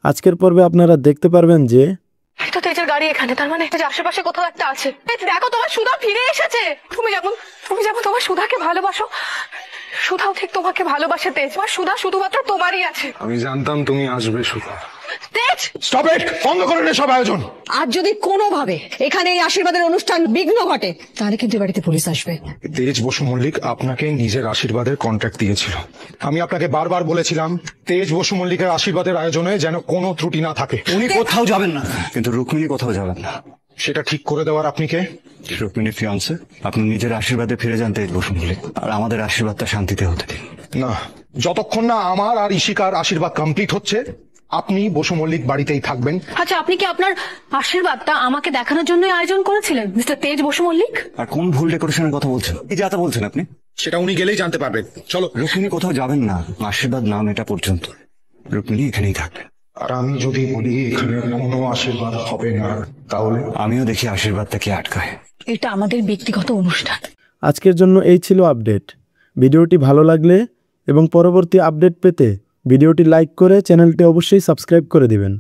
আজকের পর্বে আপনারা দেখতে পারবেন যে তো তেজের গাড়ি এখানে, তার মানে যে আশেপাশে কোথাও একটা আছে। দেখো তোমার সুধা ফিরে এসেছে। তুমি যেমন তোমার সুধাকে ভালোবাসো, সুধাও ঠিক তোমাকে ভালোবাসে তেজ। আর সুধা শুধুমাত্র তোমারই আছে। আমি জানতাম তুমি আসবে সুধা। তেজ, স্টপ ইট! বন্ধ করুন এসব আয়োজন। আর যদি কোনোভাবে এখানে এই আশীর্বাদের অনুষ্ঠান বিঘ্ন ঘটে, তাহলে কিন্তু বাড়িতে পুলিশ আসবে। তেজ বসু মল্লিক আপনাকে নিজের আশীর্বাদের কন্ট্রাক্ট দিয়েছিল। আমি আপনাকে বারবার বলেছিলাম তেজ বসু মল্লিকের আশীর্বাদের আয়োজনে যেন কোনো ত্রুটি না থাকে। উনি কোথাও যাবেন না, কিন্তু রুক্মিণী কোথাও যাবেন না। সেটা ঠিক করে দেওয়ার আপনি কে? রুক্মিণীর ফিয়ান্সে। আপনি নিজের আশীর্বাদে ফিরে যান তেজ বসু মল্লিক, আর আমাদের আশীর্বাদটা শান্তিতে হতে দিন। না, যতক্ষণ না আমার আর ইশিকার আশীর্বাদ কমপ্লিট হচ্ছে আপনি বসু মল্লিক বাড়িতেই থাকবেন। আচ্ছা, আপনি কি আপনার আশীর্বাদটা আমাকে দেখানোর জন্যই আয়োজন করেছিলেন মিস্টার তেজ বসু মল্লিক? আর কোন ভুল ডেকোরেশনের কথা বলছেন? এই যাতা বলছেন আপনি? সেটা উনি গেলেই জানতে পারবেন। চলো। রুক্মিণী কোথাও যাবেন না, আশীর্বাদ নাম এটা পর্যন্ত। রুক্মিণী এখানেই থাকবেন। আর আমি যদি বলি এখানে কোনো আশীর্বাদ হবে না, তাহলে আমিও দেখি আশীর্বাদটাকে আটকায়। এটা আমাদের ব্যক্তিগত অনুষ্ঠান। আজকের জন্য এই ছিল আপডেট। ভিডিওটি ভালো লাগলে এবং পরবর্তী আপডেট পেতে ভিডিওটি লাইক করে চ্যানেলটি অবশ্যই সাবস্ক্রাইব করে দিবেন।